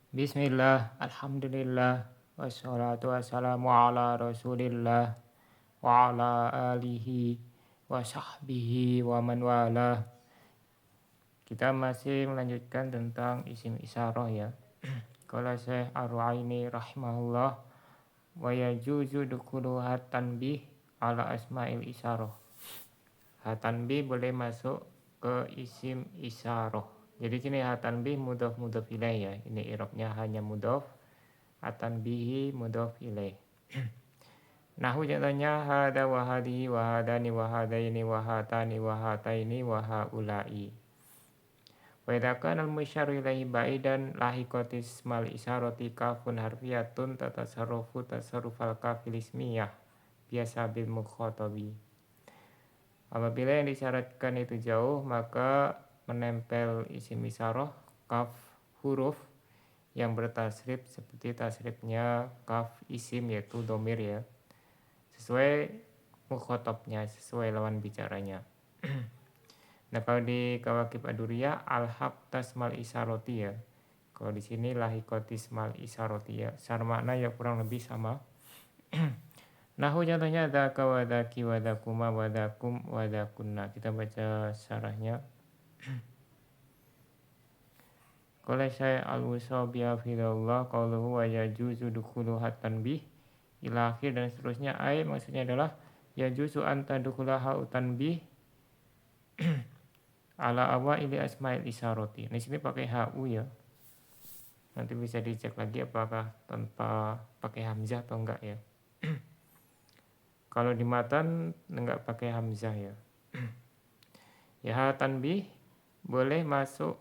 Bismillah, alhamdulillah, wassalatu wassalamu ala rasulillah, wa ala alihi, wa sahbihi, wa man wala. Kita masih melanjutkan tentang isim isyarah ya. Qala Syekh Ar-Ru'aini rahimahullah, wa yajuzu dukulu tanbih ala asma'il isyarah. Tanbih boleh masuk ke isim isyarah. Jadi sini tanbih mudhaf mudhaf ilaih ya. Ini i'rabnya hanya mudhaf. Tanbihi mudhaf ilaih. Nahu contohnya hada wa hadihi wa hadani wa hadaini wa hatani wa hataini wa haula'i. Wa idza kana al-musyarru ilaihi ba'idan lahiqatis mal isyarati kafun harfiyatun tatasarrufu tasarrufal kafil ismiyah biasa bil mukhatabi. Apabila yang disyaratkan itu jauh, maka menempel isim isyarah kaf huruf yang bertasrif seperti tasrifnya kaf isim yaitu domir ya, sesuai mukhotabnya, sesuai lawan bicaranya. Nah kalau di kawakib aduriyah al-haq tasmal isaroti ya, kalau di sini lahikotis mal isaroti ya, secara makna ya kurang lebih sama. Nahu contohnya dzaka wa dzaki wa dzakuma wa dzakum wa dzakunna. Kita baca syarahnya. Qala Syekh Al-Wusabi hafizahullah qauluhu wa yajuzu dukhulu tanbih ila akhir dan seterusnya. Maksudnya adalah yajuzu anta dukhulaha tanbih ala awaili asma'il isyarati. Di sini pakai hu ya. Nanti bisa dicek lagi apakah tanpa pakai hamzah atau enggak ya. Kalau di matan enggak pakai hamzah ya. Ya tanbih boleh masuk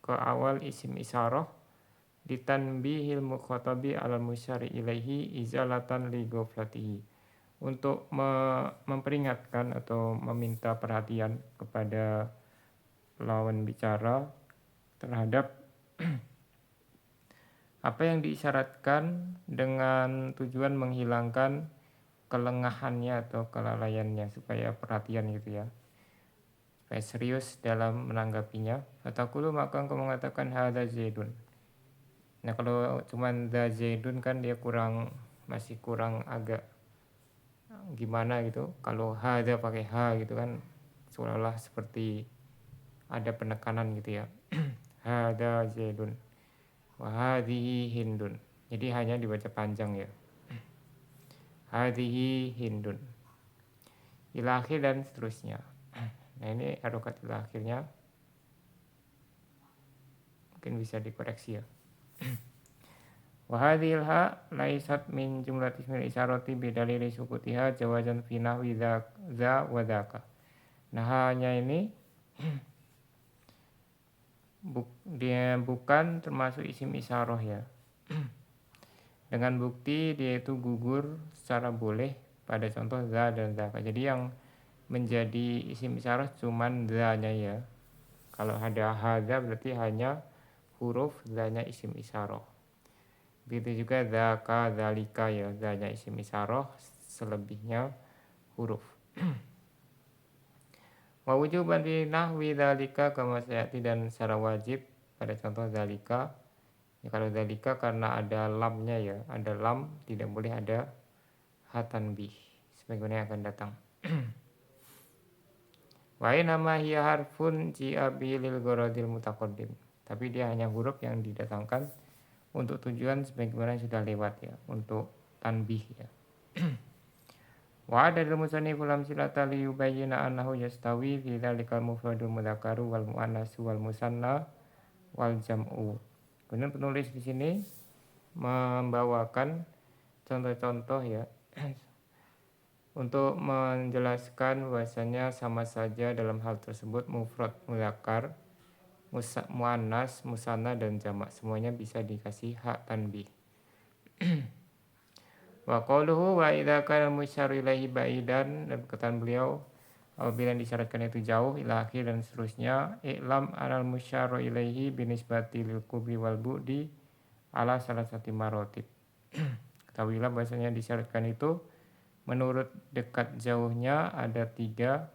ke awal isim isyarah ditanbihil mukhatabi alal musyari ilaihi izalatan li ghaflatihi, untuk memperingatkan atau meminta perhatian kepada lawan bicara terhadap apa yang diisyaratkan dengan tujuan menghilangkan kelengahannya atau kelalaiannya, supaya perhatian gitu ya, supaya serius dalam menanggapinya. Fatakulu maka engkau mengatakan hadza zaidun. Nah kalau cuman da zaidun kan dia masih kurang agak gimana gitu. Kalau hadza pakai ha gitu kan seolah-olah seperti ada penekanan gitu ya. Hadza zaidun wa hadhihi hindun. Jadi hanya dibaca panjang ya. Hadhihi hindun. Ila akhir dan seterusnya. Nah ini harokat ila akhirnya mungkin bisa dikoreksi ya. Wa hadhil ha laisat min jumlatis ismil isyarati bidalili sukutiha jawazan fi nahwi za wa dzaka. Nah hanya ini dia bukan termasuk isim isyarah ya. Dengan bukti dia itu gugur secara boleh pada contoh za dan dzaka. Jadi yang menjadi isim isyarah cuman za-nya ya. Kalau ada hadza berarti hanya huruf za-nya isim isyarah. Begitu juga dzaka, dzalika ya, za-nya isim isyarah, selebihnya huruf. Wa wujuban fi nahwi dzalika kama sayati, dan secara wajib pada contoh dzalika. Ya, kalau dzalika karena ada lamnya ya, ada lam, tidak boleh ada ha tanbih sebagaimana yang akan datang. Wa nama hiya harfun ji'abi lil gharadil mutaqaddim. Tapi dia hanya huruf yang didatangkan untuk tujuan sebagaimana yang sudah lewat ya, untuk tanbih ya. Wa adadul musannifu lam silata li yubayyina annahu yastawi fi dzalikal mufradul mudzakkaru wal muannasu wal musanna wal jam'u. Kemudian penulis di sini membawakan contoh-contoh ya untuk menjelaskan bahwasanya sama saja dalam hal tersebut mufrad mudzakkar, muannas, musanna dan jamak semuanya bisa dikasih hak tanbih. Wa qauluhu wa idza kana musyarru ilaihi ba'idan, dan perkataan beliau apabila disyaratkan itu jauh ila akhir dan seterusnya. I'lam anal musyarru ilaihi binisbati lil qurbi wal bu'di ala salasati marotib. Ketahuilah bahasanya disyaratkan itu menurut dekat jauhnya ada 3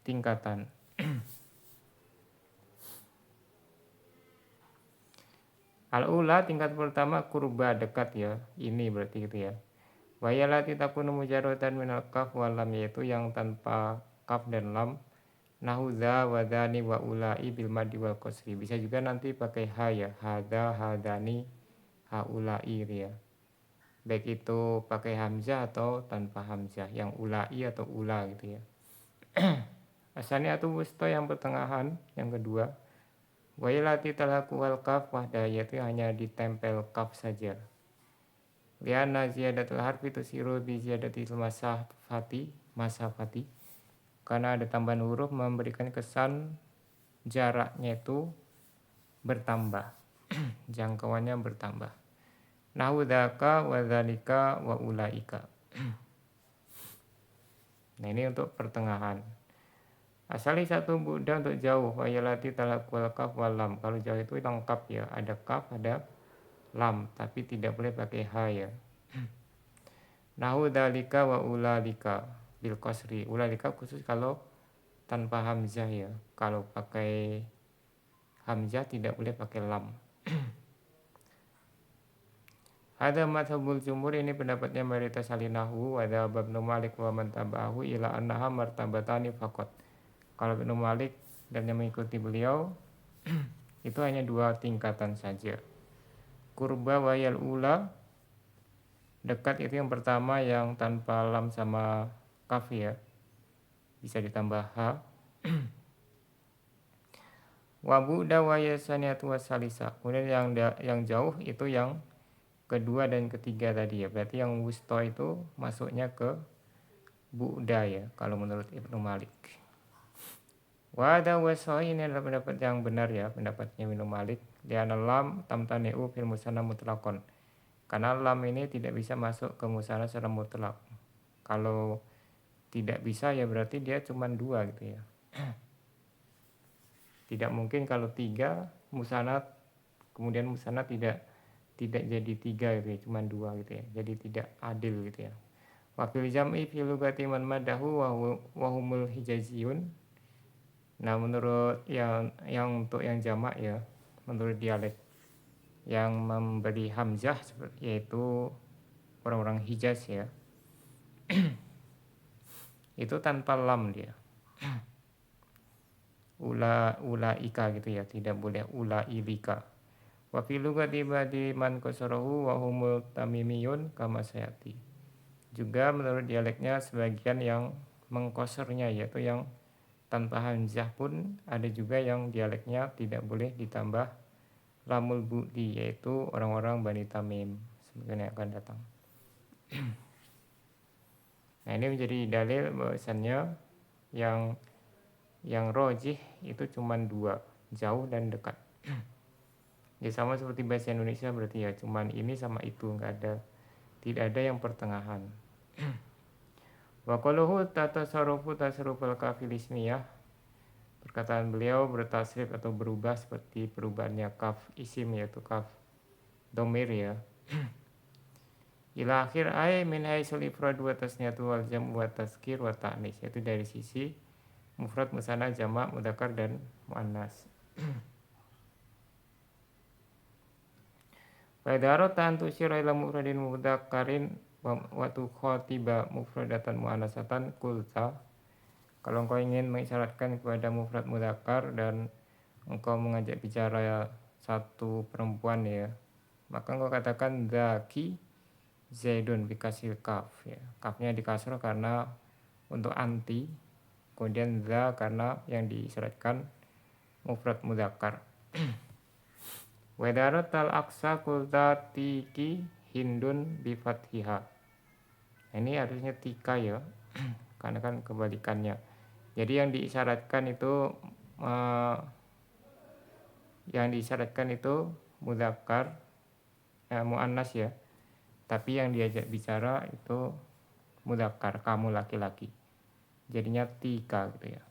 tingkatan. Al-ula tingkat pertama kurba dekat ya. Ini berarti gitu ya. Wa yalati takunu mujarradan minal kaf wal lam, yaitu yang tanpa kaf dan lam. Nahuza wadani wa ulai bil madi wal qasri. Bisa juga nanti pakai ha ya. Hada, hadani, haulai gitu ya. Baik itu pakai hamzah atau tanpa hamzah. Yang ulai atau ula gitu ya. Asalnya atau wusto yang pertengahan. Yang kedua. Wa yalati talaku wal kaf wahda, yaitu hanya ditempel kaf saja. Lianna ziyadatul harfi tusiru bi ziyadatil masafati. Karena ada tambahan huruf memberikan kesan jaraknya itu bertambah, jangkauannya bertambah. Nahu dzaka wa dzalika wa ulaika. Nah ini untuk pertengahan. Asali satu buddha untuk jauh. Wa yalati talakwal kaf wal lam. Kalau jauh itu lengkap ya, ada kaf, ada lam, tapi tidak boleh pakai ha ya. Nahu dzalika wa ulalika bil qasri. Ulalika khusus kalau tanpa hamzah ya. Kalau pakai hamzah tidak boleh pakai lam. Ada mazhabul jumhur, ini pendapatnya mayoritas ahli nahwu. Ada Ibnu Malik wa man tabahu ila annaha martabatani faqat. Kalau Ibnu Malik dan yang mengikuti beliau itu hanya 2 tingkatan saja. Kurba wayal ula, dekat itu yang pertama yang tanpa lam sama kaf ya. Bisa ditambah ha. Wa bu'da wa yasaniyatu wasalisa. Kemudian yang jauh itu yang kedua dan ketiga tadi ya. Berarti yang wusto itu masuknya ke bu'da ya kalau menurut Ibnu Malik. Wa ada wasohi, ini adalah pendapat yang benar ya, pendapatnya Ibnu Malik. Li'anna lam tamtani'u fil musanna mutlaqan. Karena lam ini tidak bisa masuk ke musanna secara mutlak. Kalau tidak bisa ya berarti dia cuma 2 gitu ya. Tidak mungkin kalau 3 musanna kemudian musanna tidak jadi 3 gitu ya, cuma 2 gitu ya. Jadi tidak adil gitu ya. Wakil jam'i fi lugati man madahu wa humul hijaziyun. Nah, menurut yang untuk yang jamak ya, menurut dialek yang memberi hamzah yaitu orang-orang Hijaz ya. Itu tanpa lam dia. Ulaika gitu ya, tidak boleh ulailika. Wa fi lugati badi man qasarahu wa humul tamimiyun kama sayati. Juga menurut dialeknya sebagian yang mengkosornya, yaitu yang tanpa hamzah pun ada juga yang dialeknya tidak boleh ditambah lamul bu'di, yaitu orang-orang Bani Tamim sebagaimana yang akan datang. Nah ini menjadi dalil bahwasannya yang rojih itu cuma 2, jauh dan dekat. Ya sama seperti bahasa Indonesia berarti ya, cuman ini sama itu, tidak ada yang pertengahan. Wa qaluhu tatasarrufu tasarrufal kafil ismiyah. Perkataan beliau bertasrif atau berubah seperti perubahannya kaf isim, yaitu kaf domir ya. Ila akhir ay min haisul ifrad wa tasniyatu wal jam' wa tazkir wa ta'nis, yaitu dari sisi mufrad, musanna, jamak, mudzakkar dan muannas. Wa idza an tusyira ila mufradin mudzakkarin wa tukhatiba mufradatan muannasatan qulta. Kalau engkau ingin mengisyaratkan kepada mufrad mudzakkar dan engkau mengajak bicara satu perempuan ya, maka engkau katakan dzaki zaidun bikasil kaf ya. Kafnya dikasrah karena untuk anti, kemudian za karena yang disyaratkan mufrad mudzakkar. Wa daratal aqsa qulta tiki hindun bi fathiha. Ini harusnya tika ya. Karena kan kebalikannya. Jadi yang diisyaratkan itu mudzakkar muannas ya. Tapi yang diajak bicara itu mudzakkar, kamu laki-laki. Jadinya tika gitu ya.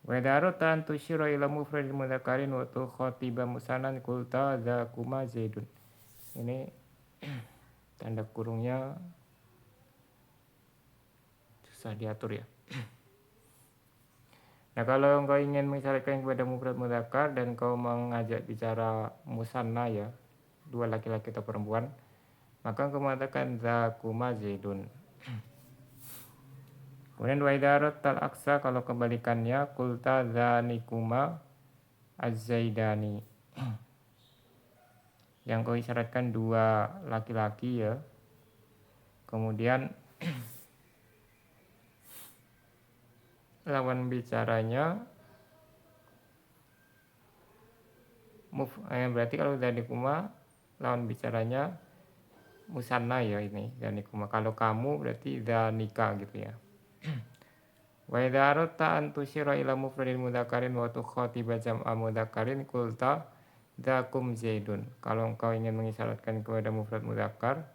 Wa darata an tusyira ila mufradil mudzakkarin wa tukhatiba musannan qulta zakuma zaidun. Ini tanda kurungnya susah diatur ya. Nah, kalau engkau ingin mengisyaratkan kepada mufrad mudzakkar dan kau mengajak bicara musanna ya, dua laki-laki atau perempuan, maka engkau mengatakan zakuma zaidun. Kemudian wa idza tal aksa, kalau kebalikannya qulta zanikuma az-zaidani. Yang kau isyaratkan dua laki-laki ya. Kemudian lawan bicaranya berarti kalau zanikuma lawan bicaranya musanna ya ini zanikuma. Kalau kamu berarti zanika gitu ya. Wa idza aradta an tusyira ila mufradin mudzakkarin wa tukhatiba jam'a mudzakkarin qulta dzakum zaidun. Kalau engkau ingin mengisyaratkan kepada mufrad mudzakkar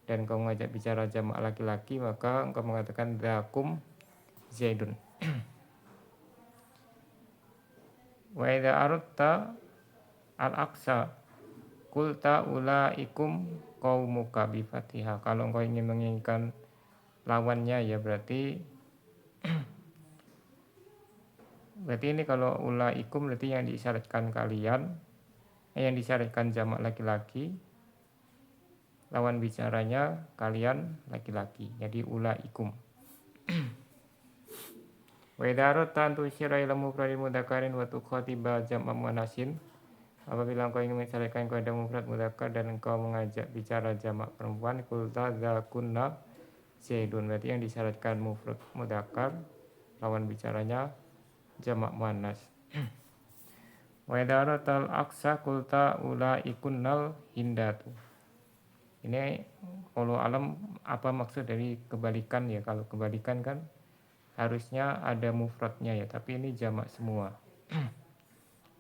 dan engkau mengajak bicara jamak laki-laki, maka engkau mengatakan dzakum zaidun. Wa idza aradta al-aqsa qulta ulaikum qaumuka bi fathihah. Kalau engkau ingin menginginkan lawannya ya berarti ini kalau ulaikum berarti yang diisyaratkan kalian, yang disyaratkan jamak laki-laki, lawan bicaranya kalian laki-laki, jadi ulaikum. Wa idza aradta an tusyira ila mufradin mudzakkarin wa tukhatiba jam'a muannatsin, apabila engkau ingin mengisyaratkan kepada mufrad mudzakkar dan engkau mengajak bicara jamak perempuan, qulta dzakunna zaidun, berarti yang disyaratkan mufrad mudzakkar, lawan bicaranya jamak muannas. Wa idza aradta al-aksa qulta ulaikunnal hindatu. Ini kalau alam apa maksud dari kebalikan ya? Kalau kebalikan kan harusnya ada mufradnya ya, tapi ini jamak semua.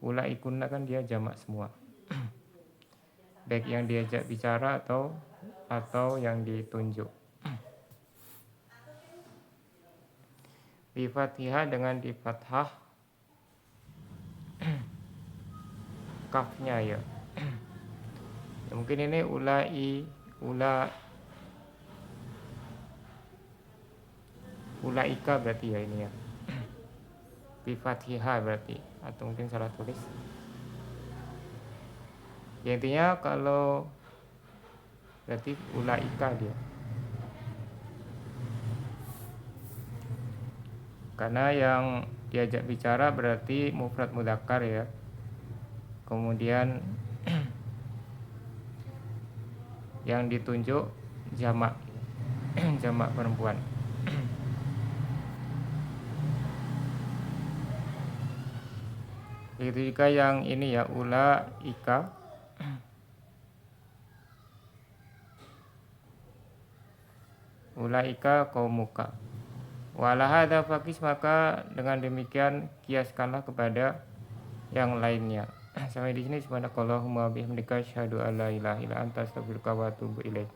Ulaikunna kan dia jamak semua. Baik yang diajak bicara atau yang ditunjuk. Bi fathihah dengan di fathah kafnya ya. Ya, mungkin ini ulaika berarti ya ini ya. Bi fathihah berarti, atau mungkin salah tulis. Ya, intinya kalau berarti ulaika dia. Karena yang diajak bicara berarti mufrad mudzakkar ya. Kemudian yang ditunjuk jamak jamak perempuan. Begitu juga yang ini ya, ulaika. Ulaika qaumuka. Wala hadza faqis, maka dengan demikian kiaskanlah kepada yang lainnya. Sampai di sini subhanakallahumma bihamdika asyhadu an la ilaha illa anta astaghfiruka wa atubu ilaik.